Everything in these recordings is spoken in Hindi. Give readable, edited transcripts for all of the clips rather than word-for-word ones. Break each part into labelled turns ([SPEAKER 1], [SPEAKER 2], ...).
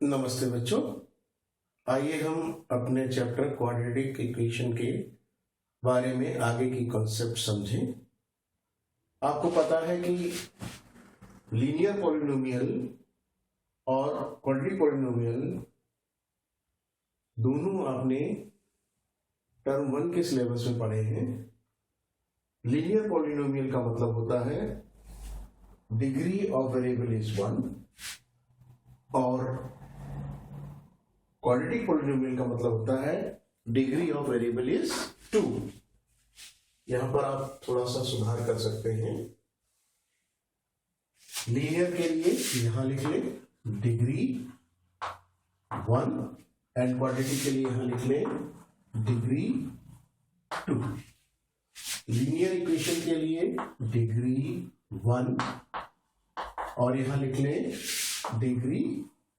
[SPEAKER 1] नमस्ते बच्चों। आइए हम अपने चैप्टर क्वाड्रेटिक इक्वेशन के बारे में आगे की कॉन्सेप्ट समझें। आपको पता है कि लीनियर पॉलिनोमियल और क्वाड्रेटिक पॉलिनोमियल दोनों आपने टर्म 1 के सिलेबस में पढ़े हैं। लीनियर पॉलिनोमियल का मतलब होता है डिग्री ऑफ वेरिएबल इज 1 और क्वाड्रेटिक पॉलिनोमियल का मतलब होता है डिग्री ऑफ वेरिएबल इज 2। यहां पर आप थोड़ा सा सुधार कर सकते हैं। लीनियर के लिए यहां लिख ले डिग्री 1 एंड क्वाड्रेटिक के लिए यहां लिख ले डिग्री 2। लीनियर इक्वेशन के लिए डिग्री 1 और यहां लिख ले डिग्री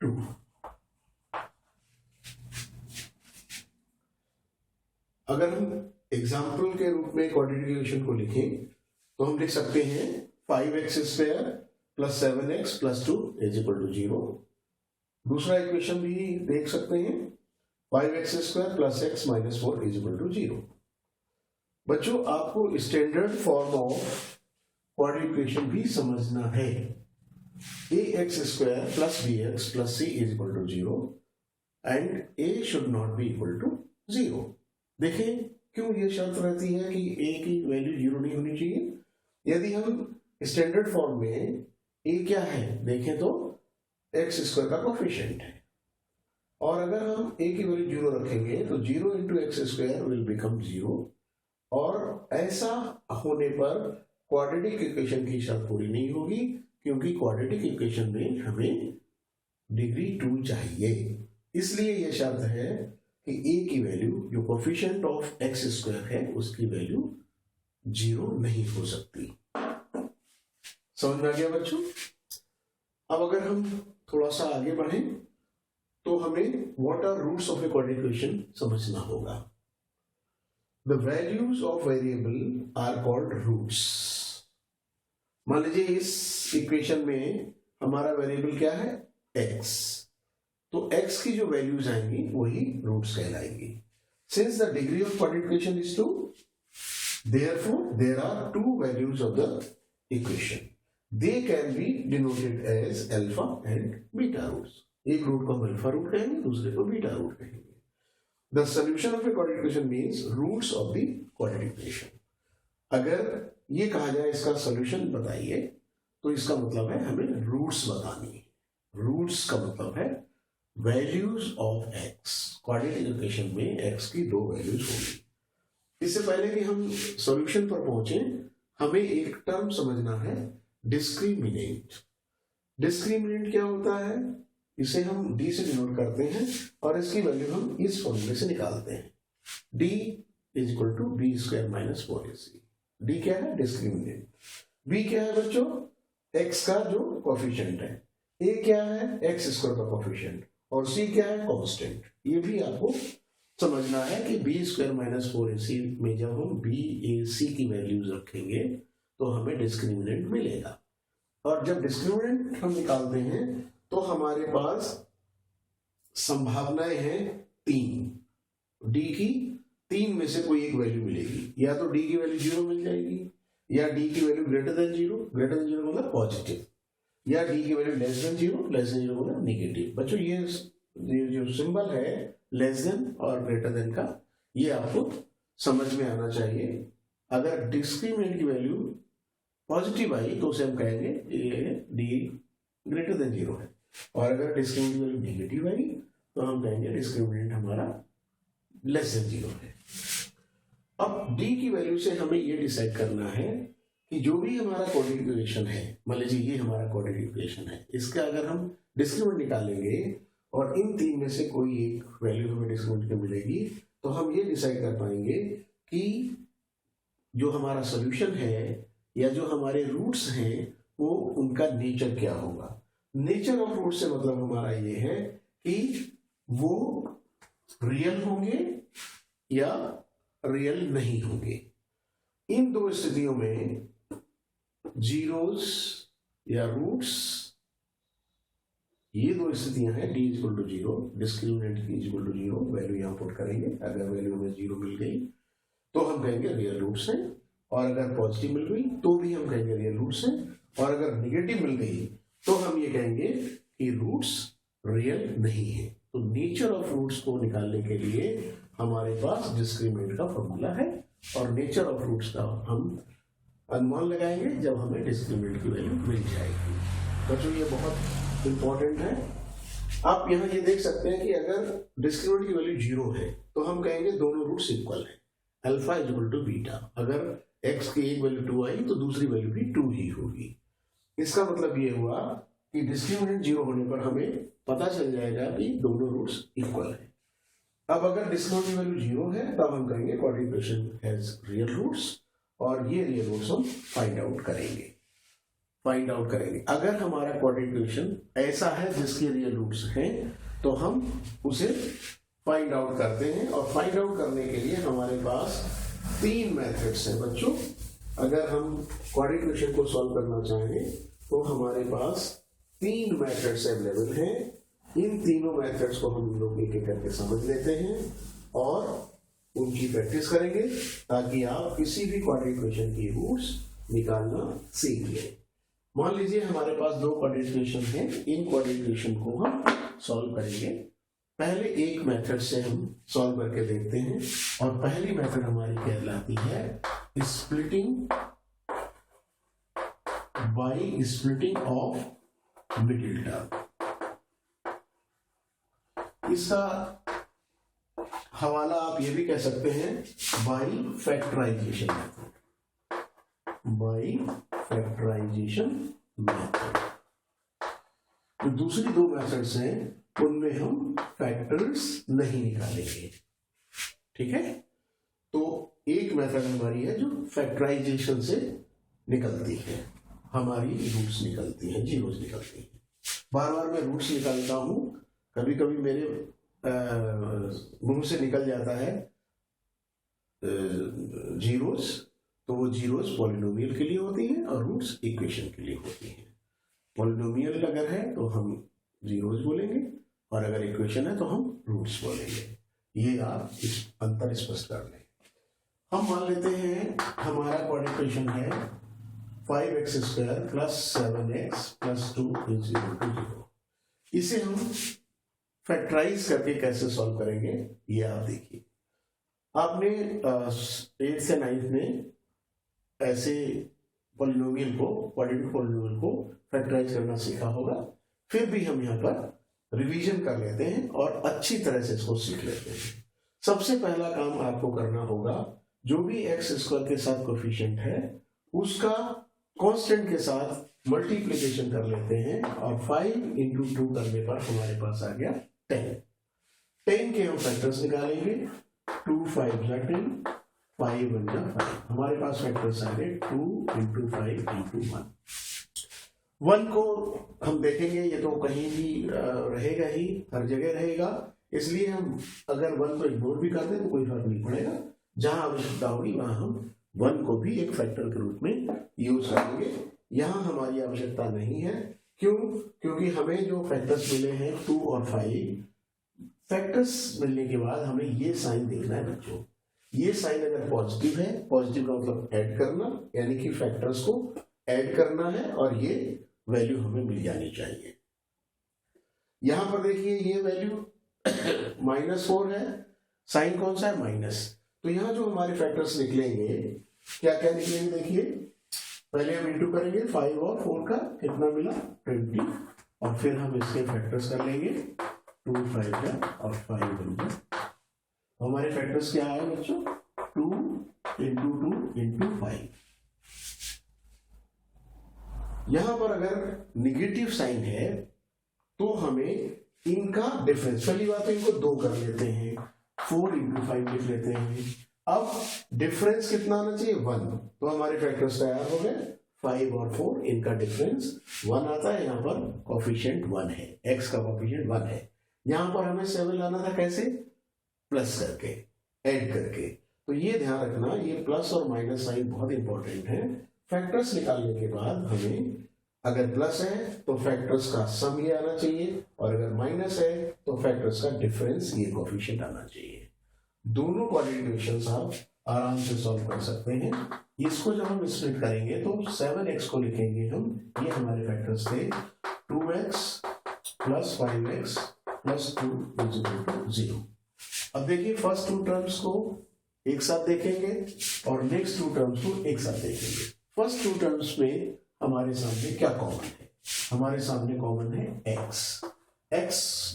[SPEAKER 1] 2। अगर हम एग्जाम्पल के रूप में क्वाड्रेटिक इक्वेशन को लिखें तो हम लिख सकते हैं 5x square plus 7x plus 2 is equal to 0। दूसरा इक्वेशन भी देख सकते हैं 5x square plus x minus 4 is equal to 0। बच्चों, आपको standard form of quadratic equation भी समझना है। ax square plus bx plus c is equal to 0 and a should not be equal to 0। देखें क्यों ये शर्त रहती है कि a की वैल्यू 0 नहीं होनी चाहिए। यदि हम स्टैंडर्ड फॉर्म में a क्या है देखें तो x स्क्वायर का कोफिशिएंट है और अगर हम a की वैल्यू 0 रखेंगे तो 0 into x square will become 0 और ऐसा होने पर क्वाड्रेटिक इक्वेशन की शर्त पूरी नहीं होगी क्योंकि क्वाड्रेटिक इक्वेशन में हमें डिग्री 2 चाहिए। इसलिए यह शर्त है कि a की वैल्यू जो कोफिशिएंट ऑफ एक्स स्क्वायर है उसकी वैल्यू 0 नहीं हो सकती। समझ में आ गया बच्चों? अब अगर हम थोड़ा सा आगे बढ़ें तो हमें what are roots of a quadratic equation समझना होगा। The values of variable are called roots. मान लीजिए इस इक्वेशन में हमारा वेरिएबल क्या है x, तो x की जो वैल्यूज आएंगी वही रूट्स कहलाएंगी। Since the degree of quadratic equation is 2, therefore there are two values of the equation. They can be denoted as alpha and beta roots. एक रूट को हम अल्फा रूट कहेंगे, दूसरे को बीटा रूट कहेंगे। The solution of a quadratic equation means roots of the quadratic equation. अगर ये कहा जाए इसका सॉल्यूशन बताइए तो इसका मतलब है हमें रूट्स बतानी। रूट्स का मतलब है values of x. Quadratic equation में एक्स की 2 वैल्यूज होंगी। इससे पहले कि हम सॉल्यूशन पर पहुंचे हमें एक टर्म समझना है डिस्क्रिमिनेंट। डिस्क्रिमिनेंट क्या होता है? इसे हम d से डिनोट करते हैं और इसकी वैल्यू हम इस फॉर्मूले से निकालते हैं d is equal to B square minus 4ac। d क्या है? डिस्क्रिमिनेंट। b क्या है बच्चों? x का जो कोफिशिएंट है। a क्या है? x स्क्वायर का कोफिशिएंट और c क्या है? कांस्टेंट। ये भी आपको समझना है कि बी स्क्वायर माइनस 4ac में जब हम bac की वैल्यूज रखेंगे तो हमें डिस्क्रिमिनेंट मिलेगा और जब डिस्क्रिमिनेंट हम निकालते हैं तो हमारे पास संभावनाएं हैं 3। d की 3 में से कोई एक वैल्यू मिलेगी। या तो d की वैल्यू 0 मिल जाएगी, या d की वैल्यू ग्रेटर देन 0 मतलब पॉजिटिव, या d की वैल्यू लेस देन 0 मतलब नेगेटिव। बच्चों ये जो सिंबल है लेस देन और ग्रेटर देन का ये आपको समझ में आना चाहिए। अगर डिस्क्रिमिनेंट की वैल्यू पॉजिटिव आई तो उसे हम कहेंगे ये d ग्रेटर देन 0 है और अगर डिस्क्रिमिनेंट की वैल्यू नेगेटिव आई तो हम कहेंगे डिस्क्रिमिनेंट हमारा लेस देन 0 है। अब d की वैल्यू से हमें ये डिसाइड करना है कि जो भी हमारा क्वाड्रेटिक इक्वेशन है, मान लीजिए ये हमारा क्वाड्रेटिक इक्वेशन है, इसका अगर हम डिस्क्रिमिनेंट निकालेंगे और इन 3 में से कोई एक वैल्यू हमें डिस्क्रिमिनेंट की मिलेगी तो हम ये डिसाइड कर पाएंगे कि जो हमारा सोल्यूशन है या जो हमारे रूट्स हैं वो उनका नेचर क्या होगा। नेचर ऑफ रूट से मतलब हमारा ये है कि वो रियल होंगे या रियल नहीं होंगे। इन 2 स्थितियों में जीरोस या रूट्स ये दो स्थितियां हैं, D equal to zero, discriminant की इक्वल टू जीरो, वैल्यू यहाँ पुट करेंगे। अगर वैल्यू हमें जीरो मिल गई तो हम कहेंगे रियल रूट्स हैं, और अगर पॉजिटिव मिल गई तो भी हम कहेंगे रियल रूट्स हैं, और अगर निगेटिव मिल गई तो हम ये कहेंगे कि रूट्स रियल नहीं है। तो नेचर ऑफ रूट्स को निकालने के लिए हमारे पास डिस्क्रिमिनेंट का फॉर्मूला है, और नेचर ऑफ रूट्स का हम अनुमान लगाएंगे जब हमें डिस्क्रिमिनेंट की वैल्यू मिल जाएगी। बच्चों ये बहुत इंपॉर्टेंट है। आप यहाँ ये देख सकते हैं कि अगर डिस्क्रिमिनेंट की वैल्यू जीरो है तो हम कहेंगे दोनों रूट्स इक्वल है, alpha is equal to beta. अगर x की एक वैल्यू 2 आई तो दूसरी वैल्यू भी 2 ही होगी। इसका मतलब ये हुआ कि डिस्क्रिमिनेंट जीरो होने पर हमें पता चल जाएगा कि दोनों रूट्स इक्वल है। अब अगर डिस्क्रिमिनेंट की वैल्यू जीरो है तब हम कहेंगे quadratic equation has real roots, और ये रियल रूट्स हम फाइंड आउट करेंगे। अगर हमारा क्वाड्रेटिक इक्वेशन ऐसा है जिसके रियल रूट्स हैं तो हम उसे फाइंड आउट करते हैं, और फाइंड आउट करने के लिए हमारे पास 3 मेथड्स हैं बच्चों। अगर हम क्वाड्रेटिक इक्वेशन को सॉल्व करना चाहें तो हमारे पास 3 मेथड्स अवेलेबल हैं। इन तीनों मेथड्स को हम लोग एक एक करके समझ लेते हैं और उनकी प्रैक्टिस करेंगे, ताकि आप किसी भी क्वाड्रेटिक इक्वेशन की रूट्स निकालना सीख लें। मान लीजिए हमारे पास 2 क्वाड्रेटिक इक्वेशन हैं, इन क्वाड्रेटिक इक्वेशन को हम सॉल्व करेंगे। पहले एक मेथड से हम सॉल्व करके देखते हैं, और पहली मेथड हमारी कहलाती है splitting by splitting of middle term. इसका हवाला आप ये भी कह सकते हैं बाय फैक्टराइजेशन मेथड। तो दूसरी 2 मेथड्स हैं, उनमें हम फैक्टर्स नहीं निकालेंगे, ठीक है। तो एक मेथड हमारी है जो फैक्टराइजेशन से निकलती है, हमारी रूट्स निकलती हैं, जीरोस निकलती हैं। बार बार मैं रूट्स निकालता हूं, कभी कभी मेरे मुंह से निकल जाता है जीरोस, तो वो जीरोस पॉलिनोमियल के लिए होती हैं और रूट्स इक्वेशन के लिए होती हैं। पॉलिनोमियल अगर है तो हम जीरोस बोलेंगे, और अगर इक्वेशन है तो हम रूट्स बोलेंगे। ये आप इस अंतर स्पष्ट कर लें। हम मान लेते हैं हमारा क्वाड्रेटिक इक्वेशन है 5x² + 7x + 2 = 0। इसे हम फैक्टराइज करके कैसे सॉल्व करेंगे ये आप देखिए। आपने 8th से 9th में ऐसे पॉलिनोमियल को, क्वाड्रेटिक पॉलिनोमियल को फैक्टराइज करना सीखा होगा। फिर भी हम यहाँ पर रिवीजन कर लेते हैं और अच्छी तरह से इसको सीख लेते हैं। सबसे पहला काम आपको करना होगा, जो भी x² के साथ कोफिशिएंट है उसका कांस्टेंट के साथ मल्टीप्लिकेशन कर लेते हैं, और 5 × 2 करने पर हमारे पास आ गया 10 के हम फैक्टर्स निकालेंगे। 2 × 5 = 10, 5 × 1 = 5। हमारे पास फैक्टर्स आ गए 2 × 5 × 1। 1 को हम देखेंगे, ये तो कहीं भी रहेगा ही, हर जगह रहेगा, इसलिए हम अगर 1 को इग्नोर भी कर दें तो कोई फर्क नहीं पड़ेगा। जहां आवश्यकता होगी वहां हम 1 को भी एक फैक्टर के रूप में यूज करेंगे। यहां हमारी आवश्यकता नहीं है, क्यों? क्योंकि हमें जो फैक्टर्स मिले हैं 2 और 5, फैक्टर्स मिलने के बाद हमें ये साइन देखना है बच्चों। ये साइन अगर पॉजिटिव है, पॉजिटिव का मतलब ऐड करना, यानी कि फैक्टर्स को ऐड करना है, और ये वैल्यू हमें मिल जानी चाहिए। यहां पर देखिए ये वैल्यू -4 है, साइन कौन सा है? माइनस। तो यहां जो हमारे फैक्टर्स निकलेंगे, क्या क्या निकलेंगे देखिए। पहले हम इंटू करेंगे 5 और 4 का, कितना मिला? 20, और फिर हम इसके फैक्टर्स कर लेंगे 2 × 5 और 5 × 2। हमारे फैक्टर्स क्या आए बच्चों? 2 × 2 × 5। यहां पर अगर निगेटिव साइन है तो हमें इनका डिफरेंस, पहली बात तो इनको 2 कर लेते हैं, 4 × 5 लिख लेते हैं। अब डिफरेंस कितना आना चाहिए? 1। तो हमारे फैक्टर्स तैयार हो गए। 5 और 4, इनका डिफरेंस 1 आता है। यहाँ पर कोफिशिएंट 1 है, x का कोफिशिएंट 1 है। यहाँ पर हमें 7 लाना था, कैसे? प्लस करके, ऐड करके। तो ये ध्यान रखना, ये प्लस और माइनस साइन बहुत इंपॉर्टेंट है। फैक्टर्स निकालने के बाद हमें अगर प्लस है तो फैक्टर्स का सम ये आना चाहिए, और अगर माइनस है तो फैक्टर्स का डिफरेंस ये कोएफिशिएंट आना चाहिए। दोनों क्वाड्रेटिक इक्वेशंस आप आराम से सॉल्व कर सकते हैं। इसको जब हम स्प्लिट करेंगे तो 7x को लिखेंगे हम, ये हमारे फैक्टर्स थे 2x plus 5x plus 2 is equal to 0। अब देखिए फर्स्ट टू टर्म्स को एक साथ देखेंगे और नेक्स्ट टू टर्म्स को एक साथ देखेंगे। फर्स्ट टू टर्म्स में हमारे सामने क्या कॉमन है? हमारे सामने कॉमन है x। x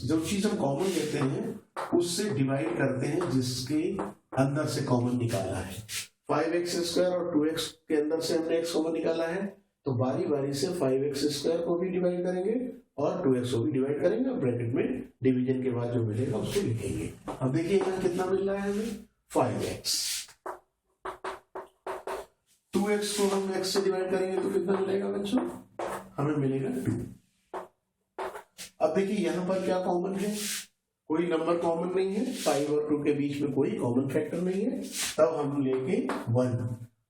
[SPEAKER 1] जो चीज हम कॉमन लेते हैं उससे डिवाइड करते हैं जिसके अंदर से कॉमन निकाला है। 5x स्क्वायर और 2x के अंदर से हमने x कॉमन निकाला है, तो बारी बारी से 5x स्क्वायर को भी डिवाइड करेंगे और 2x को भी डिवाइड करेंगे और ब्रैकेट में डिवीजन के बाद जो मिलेगा उसको लिखेंगे। अब देखिए यहाँ कितना मिल रहा है हमें 5x। 2x को हम x से डिवाइड करेंगे तो कितना मिलेगा बच्चों? हमें मिलेगा 2। अब देखिए यहां पर क्या कॉमन है? कोई नंबर कॉमन नहीं है, 5 और 2 के बीच में कोई कॉमन फैक्टर नहीं है। तब हम लेके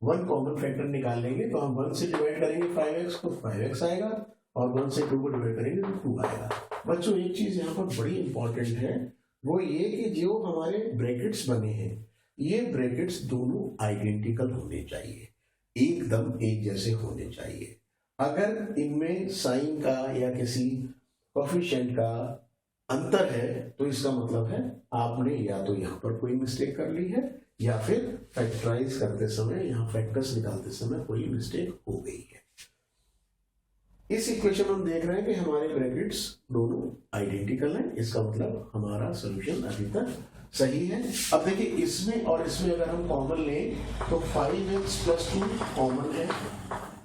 [SPEAKER 1] 1 कॉमन फैक्टर निकाल लेंगे, तो हम 1 से डिवाइड करेंगे 5x को 5x आएगा, और 1 से 2 को डिवाइड करेंगे तो 2 आएगा। बच्चों एक चीज यहाँ पर बड़ी इंपॉर्टेंट है, वो ये कि जो हमारे ब्रैकेट्स बने हैं ये ब्रैकेट्स दोनों आइडेंटिकल होने चाहिए, एकदम एक जैसे होने चाहिए। अगर इनमें साइन का या किसी कोएफिशिएंट का अंतर है तो इसका मतलब है आपने या तो यहाँ पर कोई मिस्टेक कर ली है या फिर फैक्टराइज करते समय, यहाँ फैक्टर्स निकालते समय कोई मिस्टेक हो गई है। इस इक्वेशन में हम देख रहे हैं कि हमारे ब्रैकेट्स दोनों आइडेंटिकल हैं, इसका मतलब हमारा सॉल्यूशन अभी तक सही है। अब देखिए इसमें और इसमें अगर हम कॉमन लें तो 5x प्लस 2 कॉमन है,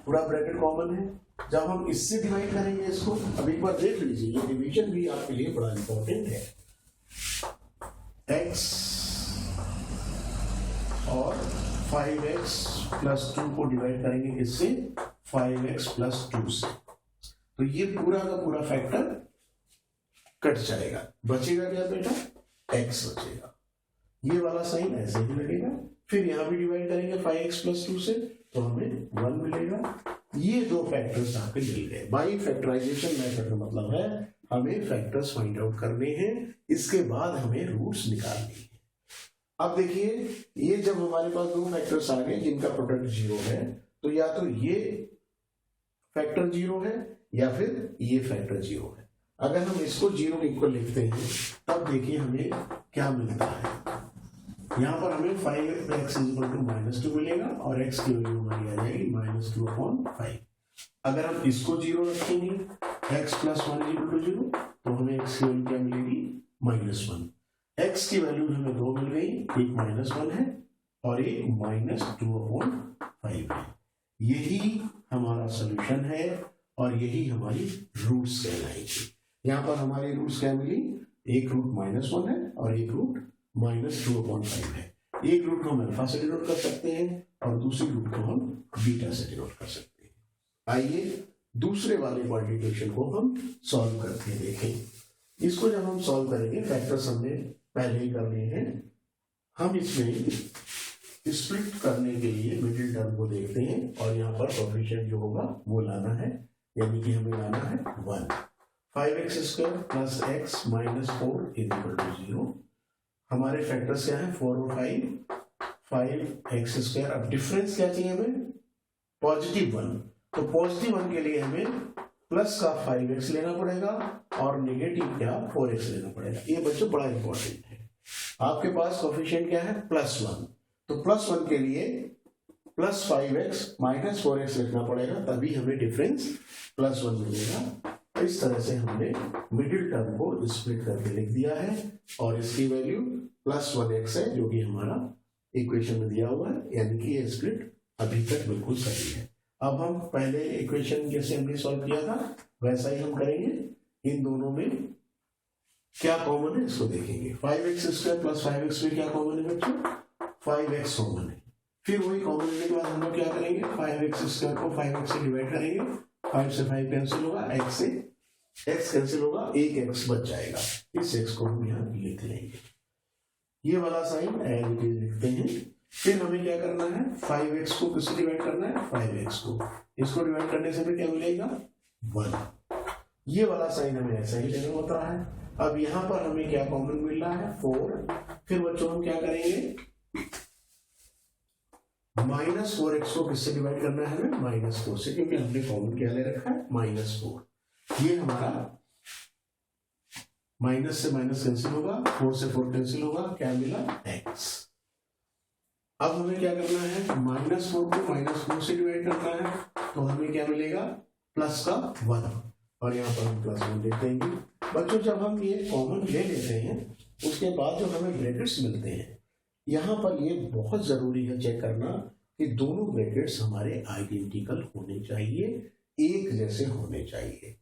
[SPEAKER 1] पूरा ब्रैकेट कॉमन है। जब हम इससे डिवाइड करेंगे इसको, अब एक बार देख लीजिए, ये डिवीजन भी आपके लिए बड़ा इंपॉर्टेंट है। x और 5x प्लस 2 को डिवाइड करेंगे किससे? 5x प्लस 2 से, तो ये पूरा का पूरा फैक्टर कट जाएगा, बचेगा क्या बेटा? x बचेगा। ये वाला साइन ऐसे ही लगेगा। फिर यहां भी डिवाइड करेंगे 5x प्लस 2 से, तो हमें 1 मिलेगा। ये दो फैक्टर्स आपके मिल गए। बाई फैक्टराइजेशन मेथड का मतलब है हमें फैक्टर्स फाइंड आउट करने हैं, इसके बाद हमें रूट्स निकालनी है। अब देखिए ये जब हमारे पास दो फैक्टर्स आ गए जिनका प्रोडक्ट 0 है, तो या तो ये फैक्टर 0 है या फिर ये फैक्टर 0 है। अगर हम इसको 0 के इक्वल लिखते हैं तब देखिए हमें क्या मिलता है। यहाँ पर हमें 5x = -2 मिलेगा और x की वैल्यू हमारी आ जाएगी -2/5। अगर हम इसको 0 रखेंगे x + 1 = 0, तो हमें x की वैल्यू क्या मिलेगी? -1। x की वैल्यू हमें 2 मिल गई, एक -1 है और एक -2/5 है। यही हमारा सोल्यूशन है और यही हमारी रूट्स कहलाएगी। यहाँ पर हमारी रूट्स क्या मिली? एक रूट -1 है और एक रूट -2/5 है। एक रूट को हम अल्फा से डिनोट कर सकते हैं और दूसरी रूट को हम बीटा से डिनोट कर सकते हैं। आइए दूसरे वाले क्वाड्रेटिक को हम सॉल्व करके देखें। इसको जब हम सॉल्व करेंगे, फैक्टर्स हमने पहले ही कर लिए हैं, हम इसमें स्प्लिट करने के लिए मिडिल टर्म को देखते हैं और यहाँ पर कोएफिशिएंट जो होगा वो लाना है, यानी कि हमें लाना है 1। 5x² + x - 4 = 0। हमारे फैक्टर्स क्या है? 4 और 5, 5x²। अब डिफरेंस क्या चाहिए हमें? +1। तो +1 के लिए हमें प्लस का 5x लेना पड़ेगा और नेगेटिव का 4x लेना पड़ेगा। ये बच्चों बड़ा इंपॉर्टेंट है। आपके पास कोएफिशिएंट क्या है? +1, तो +1 के लिए +5x - 4x लिखना पड़ेगा, तभी हमें डिफरेंस +1 मिलेगा। इस तरह से हमने मिडिल टर्म को स्प्लिट करके लिख दिया है और इसकी वैल्यू +1x है जो कि हमारा इक्वेशन में दिया हुआ है, यानी कि ये स्प्लिट अभी तक बिल्कुल सही है। अब हम पहले इक्वेशन जैसे हमने सॉल्व किया था वैसा ही हम करेंगे। इन दोनों में क्या कॉमन है इसको देखेंगे। 5x² + 5x में क्या कॉमन है बच्चों? 5x कॉमन है। फिर वही कॉमन लेने के बाद हम लोग क्या करेंगे? 5x² को 5x से डिवाइड करेंगे, 5 से 5 कैंसिल होगा, x से x कैंसिल होगा, एक x बच जाएगा। इस x को हम यहाँ लिख लेंगे, ये वाला साइन एज इट इज लिखते हैं। फिर हमें क्या करना है? 5x को किससे डिवाइड करना है? 5x को। इसको डिवाइड करने से हमें क्या मिलेगा? 1। ये वाला साइन हमें ऐसा ही लेना होता है। अब यहां पर हमें क्या कॉमन मिल रहा है 4। फिर बच्चों हम क्या करेंगे, -4x को किससे डिवाइड करना है हमें, -4 से, क्योंकि हमने कॉमन क्या ले रखा है -4। ये हमारा माइनस से माइनस कैंसिल होगा, 4 से 4 कैंसिल होगा, क्या मिला x। अब हमें क्या करना है, -4 को -4 से डिवाइड करना है, तो हमें क्या मिलेगा प्लस का 1, और यहाँ पर हम +1 देख देंगे। बच्चों जब हम ये कॉमन ले लेते हैं उसके बाद जो हमें ब्रैकेट्स मिलते हैं, यहाँ पर ये बहुत जरूरी है चेक करना कि दोनों ब्रैकेट्स हमारे आइडेंटिकल होने चाहिए, एक जैसे होने चाहिए।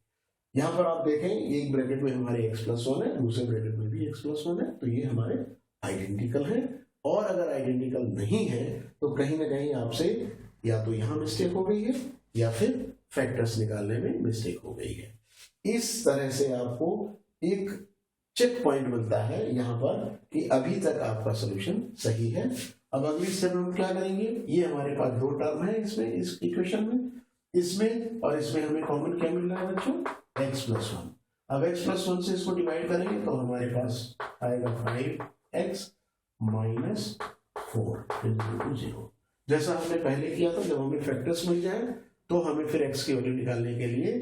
[SPEAKER 1] यहाँ पर आप देखें एक ब्रैकेट में हमारे x+1 है, दूसरे ब्रैकेट में भी x+1 है, तो ये हमारे आइडेंटिकल है। और अगर आइडेंटिकल नहीं है तो कहीं ना कहीं आपसे या तो यहाँ मिस्टेक हो गई है या फिर फैक्टर्स निकालने में मिस्टेक हो गई है। इस तरह से आपको एक चेक पॉइंट मिलता है यहाँ पर कि अभी तक आपका सोल्यूशन सही है। अब अगली स्टेप में हम क्या करेंगे, ये हमारे पास दो टर्म है इसमें, इस इक्वेशन में, इसमें और इसमें हमें कॉमन क्या मिल रहा है बच्चों, x+1। अब x+1 से इसको डिवाइड करेंगे तो हमारे पास आएगा 5x -4 = 0। जैसा हमने पहले किया था, जब हमें फैक्टर्स मिल जाए तो हमें फिर x की वैल्यू निकालने के लिए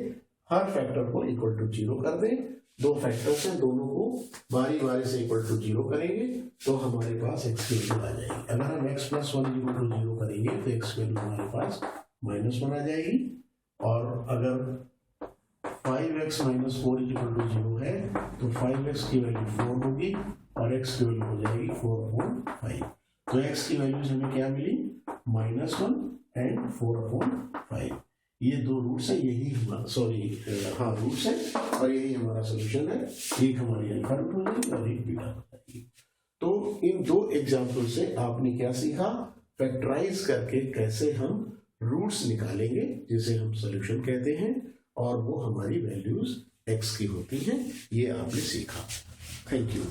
[SPEAKER 1] हर फैक्टर को इक्वल टू 0 कर दें। दो फैक्टर्स हैं, दोनों को बारी बारी से इक्वल टू 0 करेंगे तो हमारे पास x की वैल्यू आ जाएगी। अगर हम x+1 = 0 करेंगे तो x की वैल्यू हमारे पास -1 आ जाएगी, और अगर 5x -4 = 0 है तो 5x की वैल्यू 4 होगी और x की वैल्यू हो जाएगी 4/5। तो x की वैल्यूज हमें क्या मिली, -1 और 4/5। ये दो रूट्स है, यही रूट्स है, और यही हमारा सोल्यूशन है। एक हमारी अल्फा रूट हो जाएगी और एक बीटा हो जाएगी। तो इन दो एग्जाम्पल से आपने क्या सीखा, फैक्टराइज करके कैसे हम रूट्स निकालेंगे जिसे हम सोल्यूशन कहते हैं, और वो हमारी वैल्यूज x की होती हैं, ये आपने सीखा। Thank you.